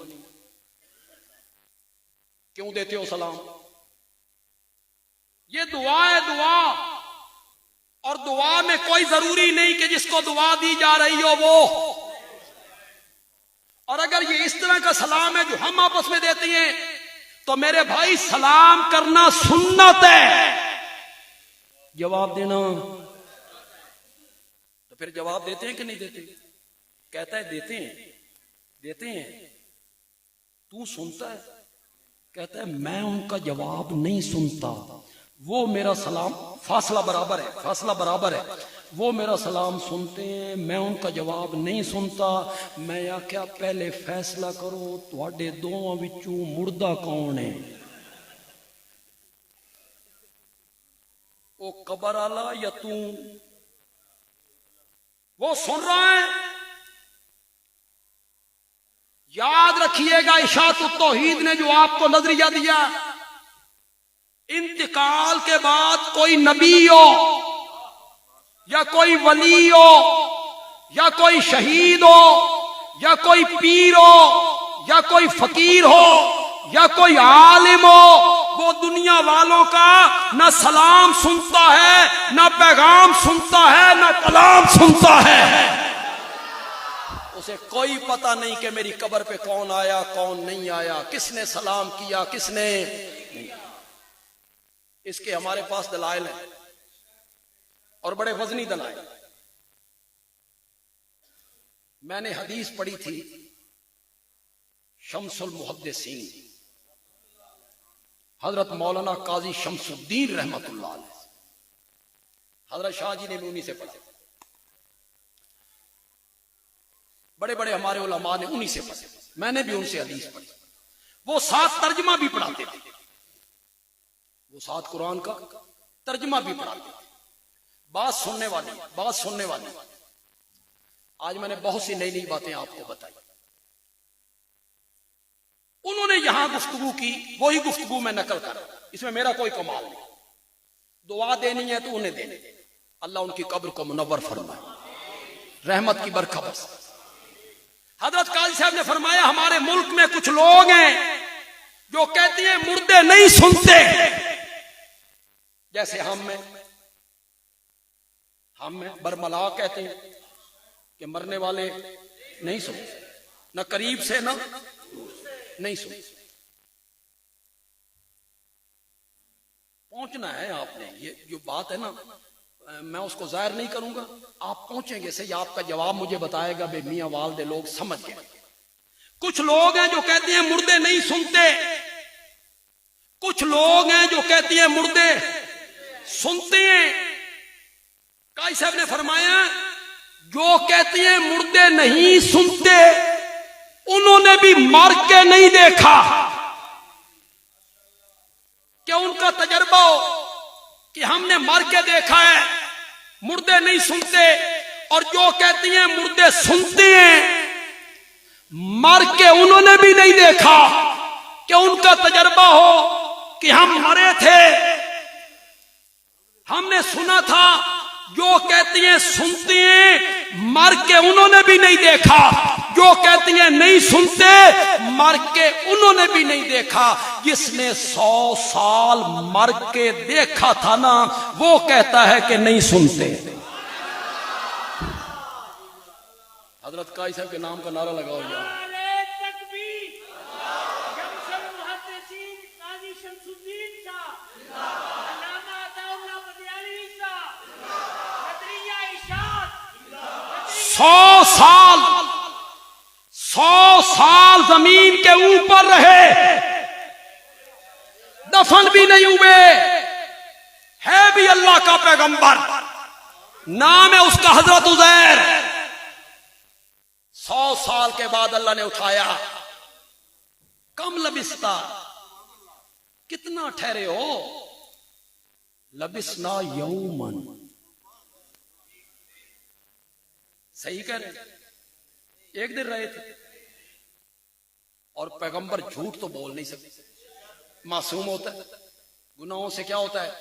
کیوں دیتے ہو سلام؟ یہ دعا ہے، دعا، اور دعا میں کوئی ضروری نہیں کہ جس کو دعا دی جا رہی ہو وہ، اور اگر یہ اس طرح کا سلام ہے جو ہم آپس میں دیتے ہیں تو میرے بھائی سلام کرنا سنت ہے، جواب دینا تو پھر جواب دیتے ہیں کہ نہیں دیتے؟ کہتا ہے دیتے ہیں، دیتے ہیں، تو سنتا ہے؟ کہتا ہے میں ان کا جواب نہیں سنتا، وہ میرا سلام، فاصلہ برابر ہے، فاصلہ برابر ہے، وہ میرا سلام سنتے ہیں، میں ان کا جواب نہیں سنتا۔ میں آخیا پہلے فیصلہ کرو تواڈے دوواں وچوں مردہ کون ہے؟ وہ قبر والا یا تو؟ وہ سن رہا ہے؟ یاد رکھیے گا اشاعت التوحید نے جو آپ کو نظریہ دیا، انتقال کے بعد کوئی نبی ہو یا کوئی ولی ہو یا کوئی شہید ہو یا کوئی پیر ہو یا کوئی فقیر ہو یا کوئی عالم ہو، وہ دنیا والوں کا نہ سلام سنتا ہے، نہ پیغام سنتا ہے، نہ کلام سنتا ہے۔ اسے کوئی پتہ نہیں کہ میری قبر پہ کون آیا کون نہیں آیا، کس نے سلام کیا کس نے نہیں۔ اس کے ہمارے پاس دلائل ہیں اور بڑے وزنی دلائل۔ میں نے حدیث پڑھی تھی شمس المحدثین حضرت مولانا قاضی شمس الدین رحمت اللہ علیہ، حضرت شاہ جی نے بھی انہی سے پڑھا، بڑے بڑے ہمارے علماء نے انہی سے پڑھا، میں نے بھی ان سے حدیث پڑھی۔ وہ ساتھ ترجمہ بھی پڑھاتے تھے، وہ ساتھ قرآن کا ترجمہ بھی پڑھاتے تھے۔ بات سننے والی آج میں نے بہت سی نئی نئی باتیں آپ کو بتائی۔ انہوں نے یہاں گفتگو کی، وہی گفتگو میں نقل کر رہا ہوں، اس میں میرا کوئی کمال نہیں۔ دعا دینی ہے تو انہیں دینی، اللہ ان کی قبر کو منور فرمائے، رحمت کی برکھا بس۔ حضرت قاضی صاحب نے فرمایا ہمارے ملک میں کچھ لوگ ہیں جو کہتے ہیں مردے نہیں سنتے، جیسے ہم میں برملا کہتے ہیں کہ مرنے والے نہیں سنتے، نہ قریب سے نہ نہیں سنتے۔ پہنچنا ہے آپ نے، یہ جو بات ہے نا میں اس کو ظاہر نہیں کروں گا، آپ پہنچیں گے صحیح، آپ کا جواب مجھے بتائے گا بے میاں والد لوگ سمجھ گئے۔ کچھ لوگ ہیں جو کہتے ہیں مردے نہیں سنتے، کچھ لوگ ہیں جو کہتے ہیں مردے سنتے ہیں۔ قاضی صاحب نے فرمایا جو کہتے ہیں مردے نہیں سنتے انہوں نے بھی مر کے نہیں دیکھا، کہ ان کا تجربہ ہو کہ ہم نے مر کے دیکھا ہے مردے نہیں سنتے، اور جو کہتی ہیں مردے سنتے ہیں مر کے انہوں نے بھی نہیں دیکھا، کہ ان کا تجربہ ہو کہ ہم مرے تھے ہم نے سنا تھا۔ جو کہتی ہیں سنتی ہیں مر کے انہوں نے بھی نہیں دیکھا، جو کہتی ہیں نہیں سنتے مر کے انہوں نے بھی نہیں دیکھا۔ جس نے 100 سال مر کے دیکھا تھا نا وہ کہتا ہے کہ نہیں سنتے۔ حضرت قاضی صاحب کے نام کا نعرہ لگاؤ جا۔ 100 سال زمین کے اوپر رہے، دفن بھی نہیں ہوئے، ہے بھی اللہ کا پیغمبر، نام ہے اس کا حضرت عزیر۔ 100 سال کے بعد اللہ نے اٹھایا، کم لبستا، کتنا ٹھہرے ہو؟ لبسنا یومن، صحیح کہہ رہے ہیں، ایک دن رہے تھے۔ اور پیغمبر جھوٹ تو بول نہیں سکتے، معصوم ہوتا ہے، گناہوں سے کیا ہوتا ہے؟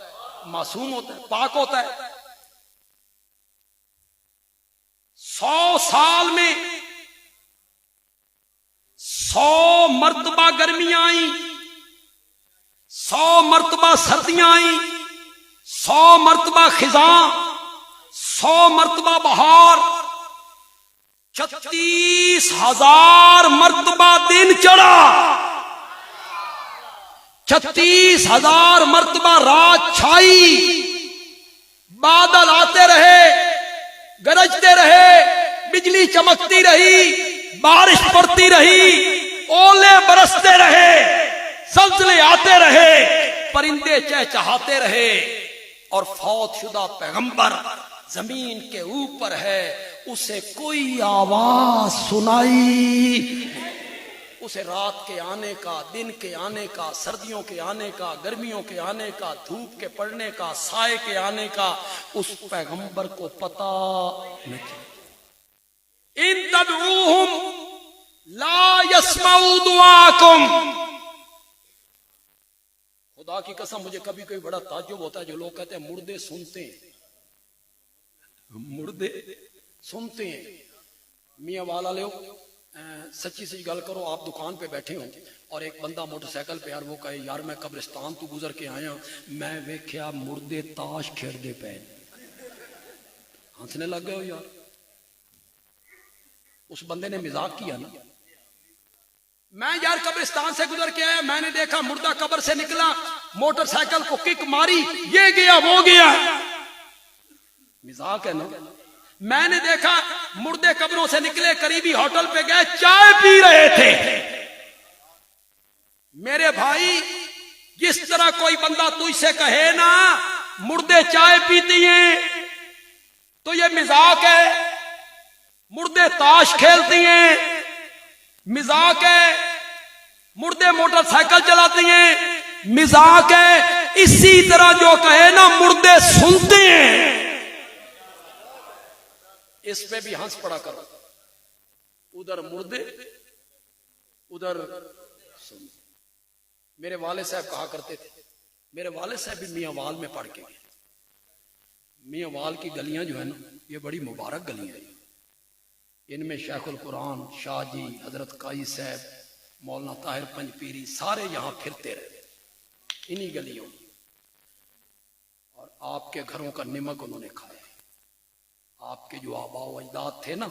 معصوم ہوتا ہے، پاک ہوتا ہے۔ 100 سال میں 100 مرتبہ گرمیاں آئیں، 100 مرتبہ سردیاں آئیں، 100 مرتبہ خزاں، 100 مرتبہ بہار، 36,000 مرتبہ دن چڑھا، 36,000 مرتبہ رات چھائی، بادل آتے رہے، گرجتے رہے، بجلی چمکتی رہی، بارش پڑتی رہی، اولے برستے رہے، زلزلے آتے رہے، پرندے چہچہاتے رہے، اور فوت شدہ پیغمبر زمین کے اوپر ہے، اسے کوئی آواز سنائی، اسے رات کے آنے کا، دن کے آنے کا، سردیوں کے آنے کا، گرمیوں کے آنے کا، دھوپ کے پڑنے کا، سائے کے آنے کا اس پیغمبر کو پتا نہیں۔ ان تدعوہم لا يسمعوا دعاءکم۔ خدا کی قسم مجھے کبھی کوئی بڑا تعجب ہوتا ہے جو لوگ کہتے ہیں مردے سنتے ہیں، مردے سنتے ہیں۔ میاں والا لو سچی سچ گل کرو، آپ دکان پہ بیٹھے ہوں اور ایک بندہ موٹر سائیکل پہ یار وہ کہے یار میں قبرستان تو گزر کے آیا میں ویکھیا مردے تاش کھیڑتے پے، ہنسنے لگ گئے ہو یار۔ اس بندے نے مزاق کیا نا، میں یار قبرستان سے گزر کے آیا، میں نے دیکھا مردہ قبر سے نکلا، موٹر سائیکل کو کک ماری، یہ گیا وہ گیا، مزاق ہے نا۔ میں نے دیکھا مردے قبروں سے نکلے، قریبی ہوٹل پہ گئے، چائے پی رہے تھے۔ میرے بھائی جس طرح کوئی بندہ تجھ سے کہے نا مردے چائے پیتی ہیں تو یہ مزاق ہے، مردے تاش کھیلتی ہیں مزاق ہے، مردے موٹر سائیکل چلاتی ہیں مزاق ہے، اسی طرح جو کہے نا مردے سنتے ہیں اس پہ بھی ہنس پڑا کرو۔ ادھر مردے ادھر سن۔ میرے والد صاحب کہا کرتے تھے، میرے والد صاحب بھی میاں وال میں پڑھ کے گئے۔ میاں وال کی گلیاں جو ہے نا یہ بڑی مبارک گلیاں ہیں، ان میں شیخ القرآن شاہ جی، حضرت قائی صاحب، مولانا طاہر پنج پیری سارے یہاں پھرتے رہے انہی گلیوں میں، اور آپ کے گھروں کا نمک انہوں نے کھایا۔ آپ کے جو آبا و اجداد تھے نا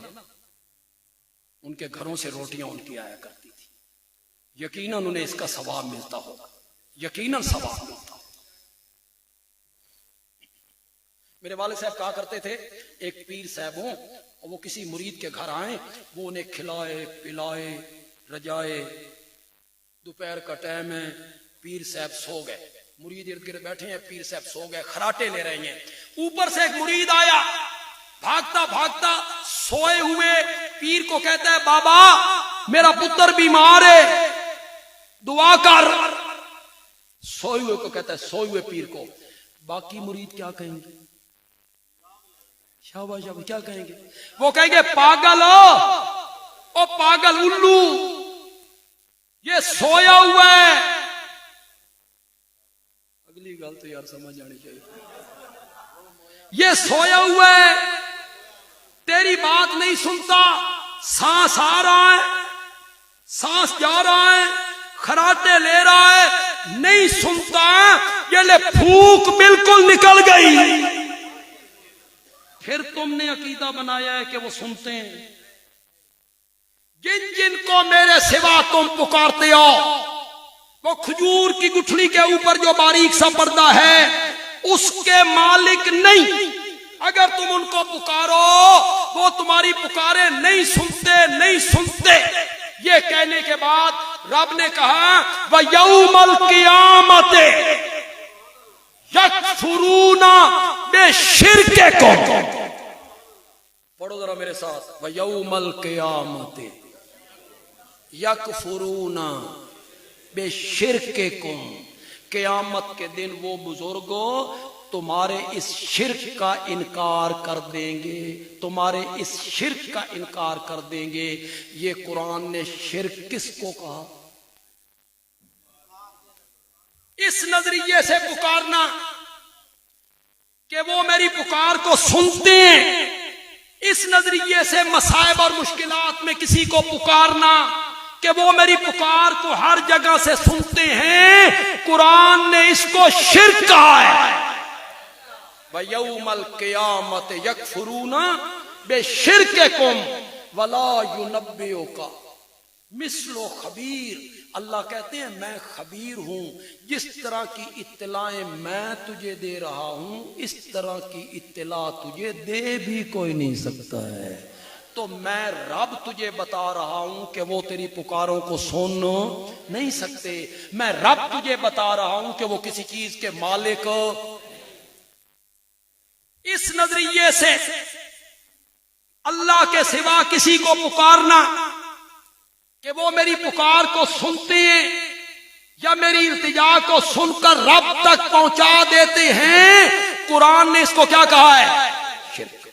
ان کے گھروں سے روٹیاں ان کی آیا کرتی تھی، یقیناً انہیں اس کا ثواب ملتا ہوگا، یقیناً ثواب ملتا ہوگا۔ میرے والد صاحب کہا کرتے تھے ایک پیر صاحب ہوں اور وہ کسی مرید کے گھر آئیں، وہ انہیں کھلائے پلائے رجائے، دوپہر کا ٹائم ہے، پیر صاحب سو گئے، مرید ارد گرد بیٹھے ہیں، پیر صاحب سو گئے، خراٹے لے رہے ہیں، اوپر سے ایک مرید آیا بھاگتا بھاگتا، سوئے ہوئے پیر کو کہتا ہے بابا میرا پتر بیمار ہے دعا کر۔ سوئے ہوئے کو کہتا ہے، سوئے ہوئے پیر کو۔ باقی مرید کیا کہیں گے؟ شاباش شاباش، کیا کہیں گے؟ وہ کہیں گے پاگل ہو، او پاگل الو، یہ سویا ہوا ہے۔ اگلی گل تو یار سمجھ آنی چاہیے، یہ سویا ہوا ہے، تیری بات نہیں سنتا، سانس آ رہا ہے سانس جا رہا ہے، خراٹے لے رہا ہے، نہیں سنتا ہے، یہ لے پھوک بالکل نکل گئی۔ پھر تم نے عقیدہ بنایا ہے کہ وہ سنتے ہیں۔ جن جن کو میرے سوا تم پکارتے ہو وہ کھجور کی گٹھلی کے اوپر جو باریک سا پردہ ہے اس کے مالک نہیں۔ اگر تم ان کو پکارو وہ تمہاری پکارے نہیں سنتے نہیں سنتے۔ یہ کہنے کے بعد رب نے کہا وَيَوْمَ الْقِيَامَةِ يَكْفُرُونَ بِشِرْكِكُمْ۔ پڑھو ذرا میرے ساتھ، وَيَوْمَ الْقِيَامَةِ يَكْفُرُونَ بِشِرْكِكُمْ۔ قیامت کے دن وہ بزرگوں تمہارے اس شرک کا انکار کر دیں گے، تمہارے اس شرک کا انکار کر دیں گے۔ یہ قرآن نے شرک کس کو کہا؟ اس نظریے سے پکارنا کہ وہ میری پکار کو سنتے ہیں، اس نظریے سے مصائب اور مشکلات میں کسی کو پکارنا کہ وہ میری پکار کو ہر جگہ سے سنتے ہیں، قرآن نے اس کو شرک کہا ہے۔ وَيَوْمَ الْقِيَامَةِ يَكْفُرُونَ بِشِرْكِكُمْ وَلَا يُنَبِّئُكَ مِثْلُ خَبِيرٍ۔ اللہ کہتے ہیں میں خبیر ہوں، جس طرح کی اطلاعیں میں تجھے دے رہا ہوں اس طرح کی اطلاع تجھے دے بھی کوئی نہیں سکتا ہے۔ تو میں رب تجھے بتا رہا ہوں کہ وہ تیری پکاروں کو سن نہیں سکتے، میں رب تجھے بتا رہا ہوں کہ وہ کسی چیز کے مالک۔ اس نظریے سے اللہ کے سوا کسی کو پکارنا کہ وہ میری پکار کو سنتے ہیں یا میری التجا کو سن کر رب تک پہنچا دیتے ہیں، قرآن نے اس کو کیا کہا ہے؟ شرک۔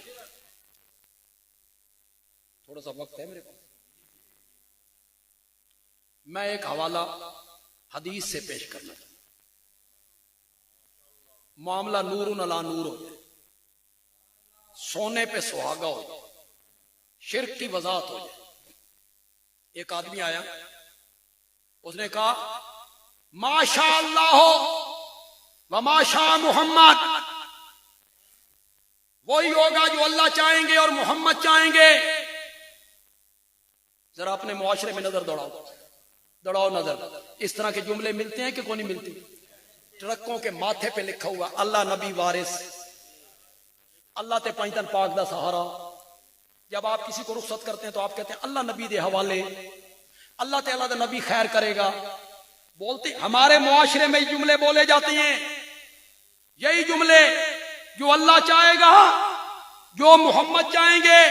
تھوڑا سا وقت ہے میرے پاس، میں ایک حوالہ حدیث سے پیش کرنا چاہتا ہوں۔ معاملہ نور علی نور ہو، سونے پہ سہاگا ہو جائے، شرک کی وضاحت ہو جائے۔ ایک آدمی آیا، اس نے کہا ما شاء اللہ و ما شاء محمد، وہی ہوگا جو اللہ چاہیں گے اور محمد چاہیں گے۔ ذرا اپنے معاشرے میں نظر دوڑاؤ نظر، اس طرح کے جملے ملتے ہیں کہ کوئی نہیں ملتے؟ ٹرکوں کے ماتھے پہ لکھا ہوا اللہ نبی وارث، اللہ تے پنجتن پاک دا سہارا۔ جب آپ کسی کو رخصت کرتے ہیں تو آپ کہتے ہیں اللہ نبی دے حوالے، اللہ تعالیٰ دا نبی خیر کرے گا۔ بولتے ہمارے معاشرے میں یہ جملے بولے جاتے ہیں، یہی جملے جو اللہ چاہے گا، جو محمد چاہیں گے۔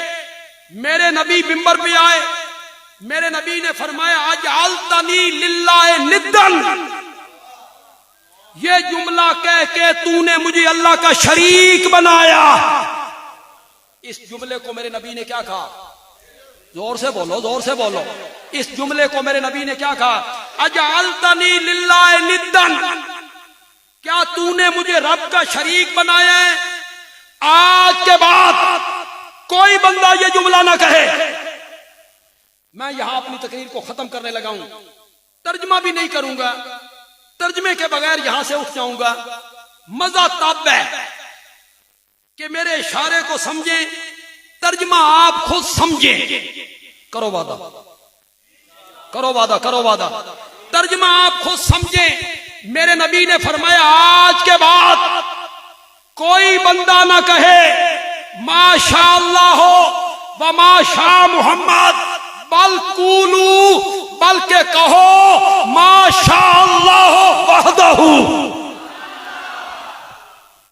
میرے نبی منبر پہ آئے، میرے نبی نے فرمایا اجعلتنی للہ ندن، یہ جملہ کہہ کے تو نے مجھے اللہ کا شریک بنایا۔ اس جملے کو میرے نبی نے کیا کہا؟ زور سے بولو، زور سے بولو۔ اس جملے کو میرے نبی نے کیا کہا؟ اجعلتنی للہ ندن، کیا تو نے مجھے رب کا شریک بنایا ہے؟ آج کے بعد کوئی بندہ یہ جملہ نہ کہے۔ میں یہاں اپنی تقریر کو ختم کرنے لگا ہوں، ترجمہ بھی نہیں کروں گا، ترجمے کے بغیر یہاں سے اٹھ جاؤں گا۔ مزہ تب ہے کہ میرے اشارے کو سمجھیں، ترجمہ آپ خود سمجھیں۔ کرو وعدہ، کرو وعدہ، کرو وعدہ، ترجمہ آپ خود سمجھیں۔ میرے نبی نے فرمایا آج کے بعد کوئی بندہ نہ کہے ما شاء اللہ ہو و ما شاء محمد، بل قولوا، بلکہ کہو ما شاء اللہ وحدہ